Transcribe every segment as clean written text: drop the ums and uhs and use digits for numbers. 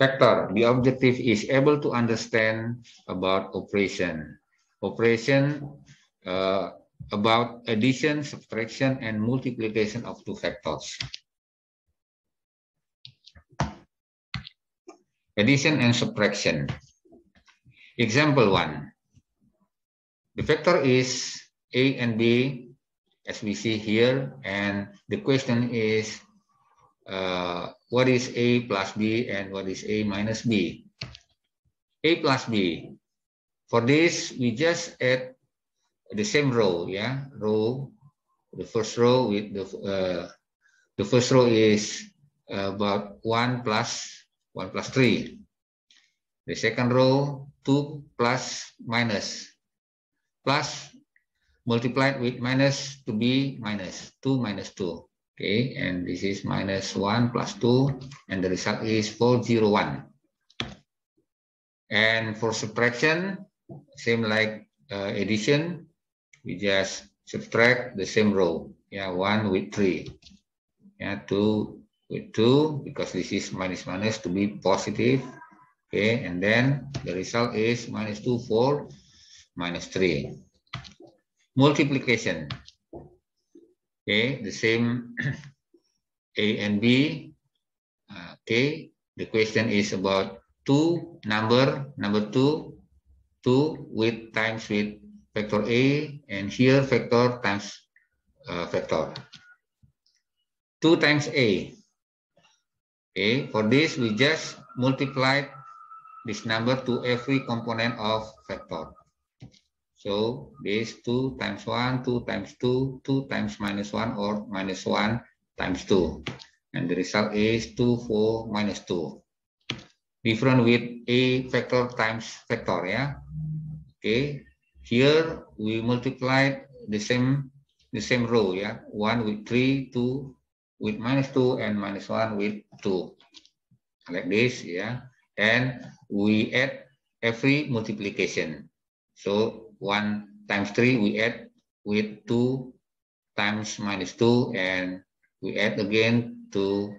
Factor. The objective is able to understand about operation. Operation about addition, subtraction, and multiplication of two factors. Addition and subtraction. Example 1. The factor is A and B, as we see here, and the question is what is A plus B and what is A minus B? A plus B. For this, we just add the same row, yeah, row. The first row with the first row is about 1 plus 3. The second row 2 plus minus plus multiplied with minus to be minus 2 minus 2. Okay, and this is minus 1 plus 2, and the result is 401. And for subtraction, same like addition, we just subtract the same row. Yeah, 1 with 3. Yeah, 2 with 2, because this is minus minus to be positive. Okay, and then the result is minus 2, 4, minus 3. Multiplication. Okay, the same A and B. Okay, the question is about number 2 with times with factor A, and here factor times factor. 2 times A. Okay, for this we just multiply this number to every component of factor. So this 2 times 1, 2 times 2, 2 times minus 1 or minus 1 times 2. And the result is 2, 4, minus 2. Different with A factor times factor, yeah. Okay, here we multiply the same row, yeah. 1 with 3, 2 with minus 2, and minus 1 with 2. Like this, yeah. And we add every multiplication. So 1 times 3 we add with 2 times minus 2, and we add again to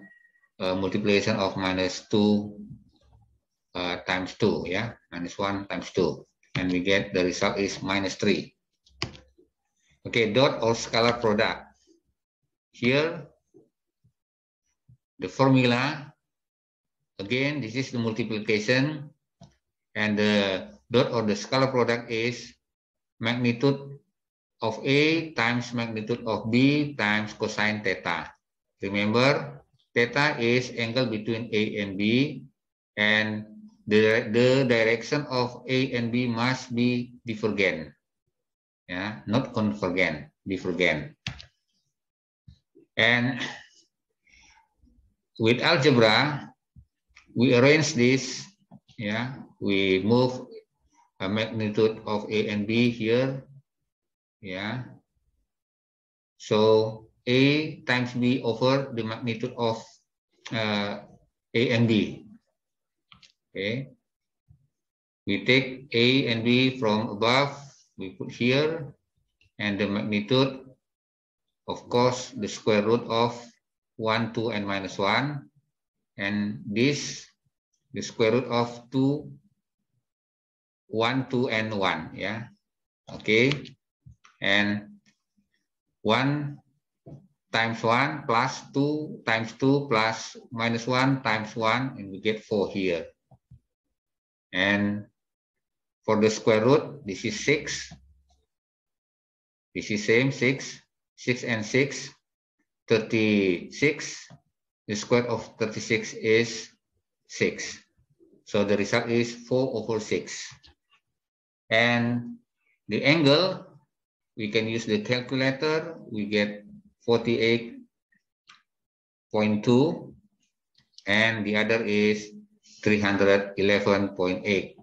multiplication of minus 2 times 2, yeah, minus 1 times 2, and we get the result is minus 3. Okay, dot or scalar product. Here the formula, again, this is the multiplication, and the dot or the scalar product is magnitude of A times magnitude of B times cosine theta. Remember, theta is angle between A and B, and the direction of A and B must be divergent. Yeah, not convergent, divergent. And with algebra, we arrange this. Yeah, we move a magnitude of A and B here. Yeah. So A times B over the magnitude of A and B. Okay. We take A and B from above, we put here, and the magnitude, of course, the square root of 1, 2, and minus 1. And this, the square root of 2, 1, 2, and 1. Yeah. Okay. And 1 times 1 plus 2 times 2 plus minus 1 times 1, and we get 4 here. And for the square root, this is 6. This is same 6. 6 and 6, 36. The square of 36 is 6. So the result is 4 over 6. And the angle, we can use the calculator. We get 48.2, and the other is 311.8.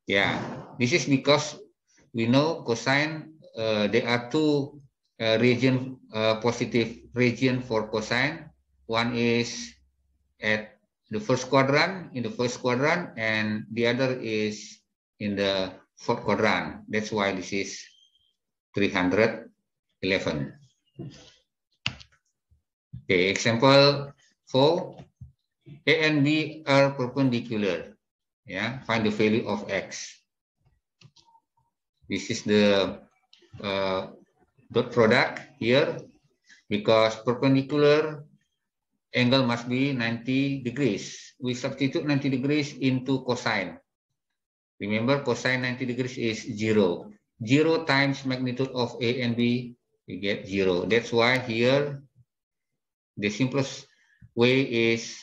Yeah, this is because we know cosine, there are two positive region for cosine. One is at the first quadrant, in the first quadrant, and the other is in the fourth quadrant. That's why this is 311. Okay, example 4. A and B are perpendicular. Yeah, find the value of x. This is the dot product here, because perpendicular angle must be 90 degrees. We substitute 90 degrees into cosine. Remember, cosine 90 degrees is 0. 0 times magnitude of A and B, we get 0. That's why here the simplest way is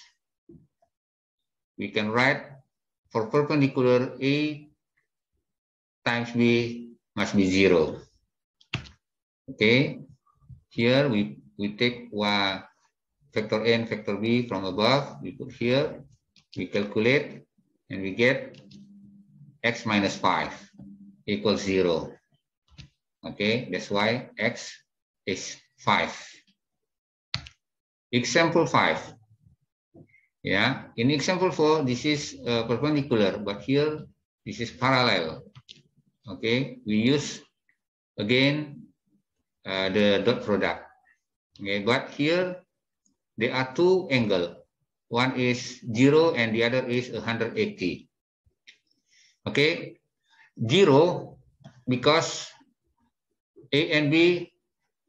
we can write for perpendicular A times B must be 0. Okay, here we take factor A and factor B from above, we put here, we calculate, and we get x minus 5 equals 0. Okay, that's why x is 5. Example 5. Yeah, in example 4, this is perpendicular, but here this is parallel. Okay, we use again the dot product. Okay, but here there are two angles. One is 0 and the other is 180. Okay, 0 because A and B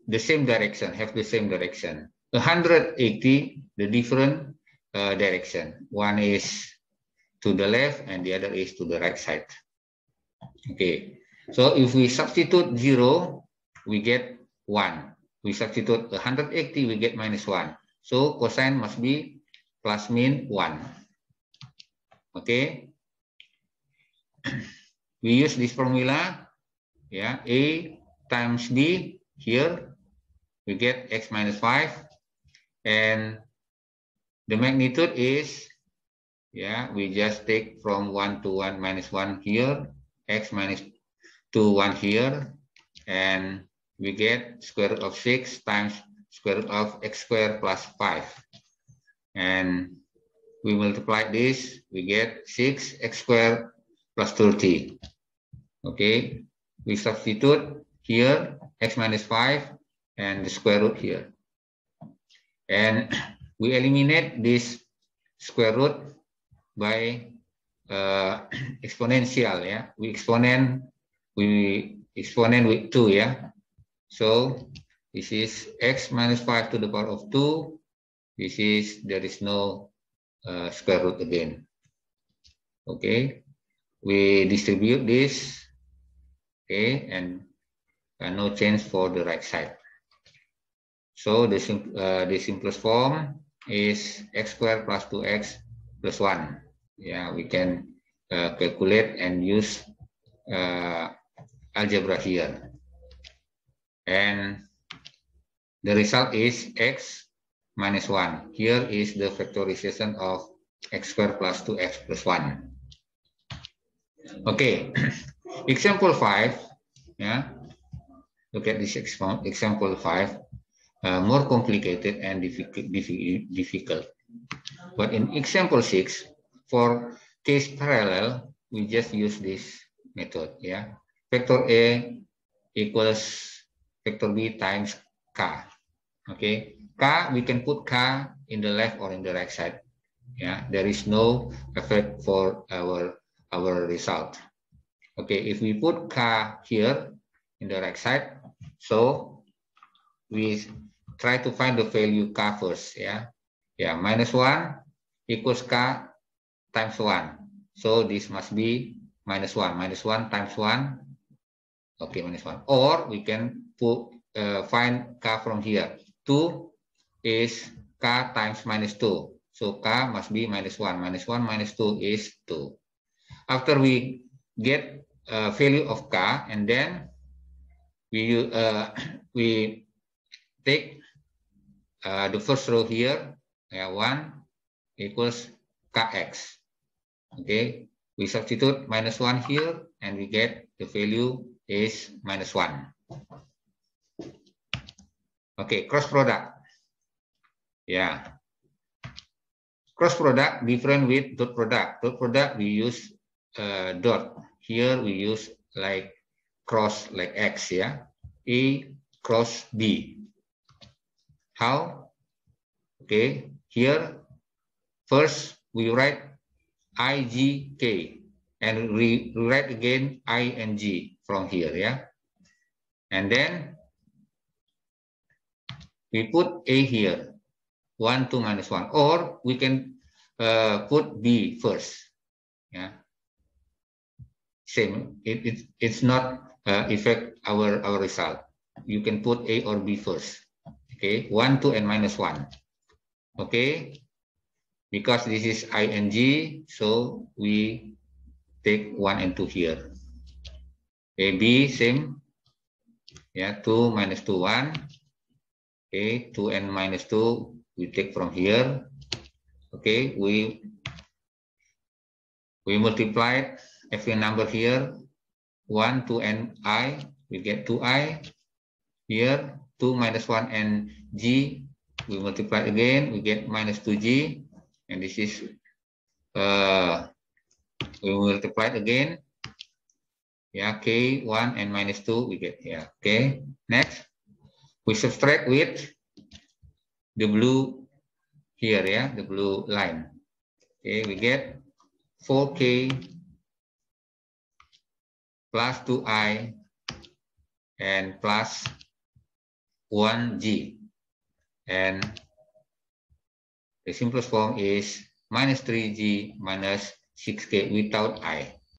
the same direction, have the same direction. 180 the different direction. One is to the left and the other is to the right side. Okay, so if we substitute 0, we get 1. We substitute 180, we get minus 1. So cosine must be plus min 1. Okay, we use this formula. Yeah, A times B here we get x minus 5, and the magnitude is, yeah, we just take from 1 to 1 minus 1 here, x minus 2 1 here, and we get square root of 6 times square root of x squared plus 5, and we multiply this, we get 6x squared plus 30. Okay, we substitute here x minus 5 and the square root here, and we eliminate this square root by exponential. Yeah, we exponent with 2. Yeah, so this is x minus 5 to the power of 2. This is, there is no square root again. Okay, we distribute this. Okay, and no change for the right side. So the simplest form is x squared plus 2x plus 1. Yeah, we can calculate and use algebra here. And the result is x minus 1. Here is the factorization of x squared plus 2x plus 1. Okay, example 5. Yeah, look at this example 5. More complicated and difficult. But in example 6, for case parallel, we just use this method. Yeah, factor A equals factor B times K. Okay, K, we can put K in the left or in the right side. Yeah, there is no effect for our result. Okay, if we put K here in the right side, so we try to find the value K first. Yeah, minus 1 equals K times 1. So this must be minus 1. Minus 1 times 1. Okay, minus 1. Or we can find K from here. 2 is K times minus 2. So K must be minus 1. Minus 1 minus 2 is 2. After we get value of K, and then we take the first row here, 1 equals Kx. Okay, we substitute minus 1 here, and we get the value is minus 1. Okay, cross product. Yeah, cross product different with dot product. Dot product we use dot. Here we use like cross, like X. Yeah, A cross B. How? Okay, here First, we write IGK and we write again ING from here, yeah. And then we put A here, 1, 2, minus 1, or we can put B first, yeah. Same, it's not affect our result. You can put A or B first, okay. 1, 2, and minus 1, okay. Because this is ing, so we take 1 and 2 here. Okay, B same, yeah, 2 minus 2, 1. Okay, 2 and minus 2 we take from here. Okay, we multiplied every number here, 1, 2, and I, we get 2i. Here, 2 minus 1 and g, we multiply again, we get minus 2g. And this is, we multiply again. Yeah, k, 1 and minus 2, we get here. Okay, next, we subtract with the blue here, yeah, the blue line. Okay, we get 4k plus 2i and plus 1g. And the simplest form is minus 3g minus 6k without I.